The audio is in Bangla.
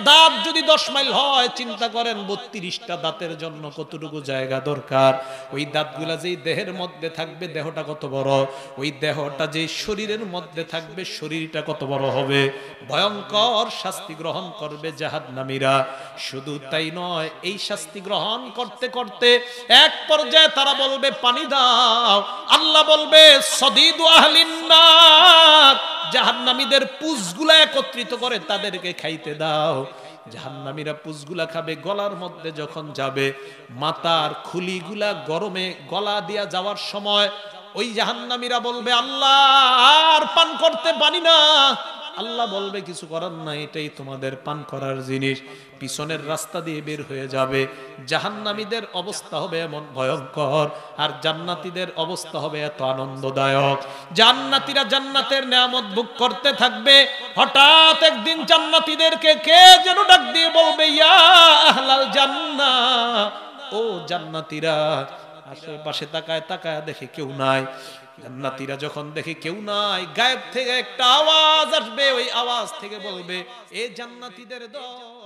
দাঁত যদি 10 মাইল হয়, চিন্তা করেন 32টা দাঁতের জন্য কতটুকু জায়গা দরকার। ওই দাঁতগুলা যেই দেহের মধ্যে থাকবে, দেহটা কত বড়, ওই দেহটা যেই শরীরের মধ্যে থাকবে, শরীরটা কত বড় হবে। ভয়ঙ্কর শাস্তি গ্রহণ করবে জাহান্নামীরা। শুধু তাই নয়, এই শাস্তি গ্রহণ করতে করতে এক পর্যায়ে তারা বলবে পানি দাও। আল্লাহ বলবে সদিদু আহলিন নার, জাহান্নামীদের পুঁজগুলা একত্রিত করে তাদেরকে খাইতে দাও। জাহান্নামীরা পুঁজগুলা খাবে, গলার মধ্যে যখন যাবে, মাথার খুলিগুলা গরমে গলা দিয়া যাওয়ার সময় ওই জাহান্নামীরা বলবে আল্লাহ আর পান করতে পারি না। আল্লাহ বলবে কিছু করার নাই, এটাই তোমাদের পান করার জিনিস। পিছনের রাস্তা দিয়ে বের হয়ে যাবে। জাহান্নামীদের অবস্থা হবে এমন ভয়ঙ্কর, আর জান্নাতীদের অবস্থা হবে এত আনন্দদায়ক। জান্নাতীরা জান্নাতের নেয়ামত ভোগ করতে থাকবে। হঠাৎ একদিন জান্নাতীদেরকে কে যেন ডাক দিয়ে বলবে ইয়া আহলাল জান্নাহ, ও জান্নাতীরা। আশেপাশে তাকায় তাকায় দেখে কেউ নাই। জান্নাতীরা যখন দেখে কেউ নাই, গায়েব থেকে একটা আওয়াজ আসবে, ওই আওয়াজ থেকে বলবে এ জান্নাতীদের দল।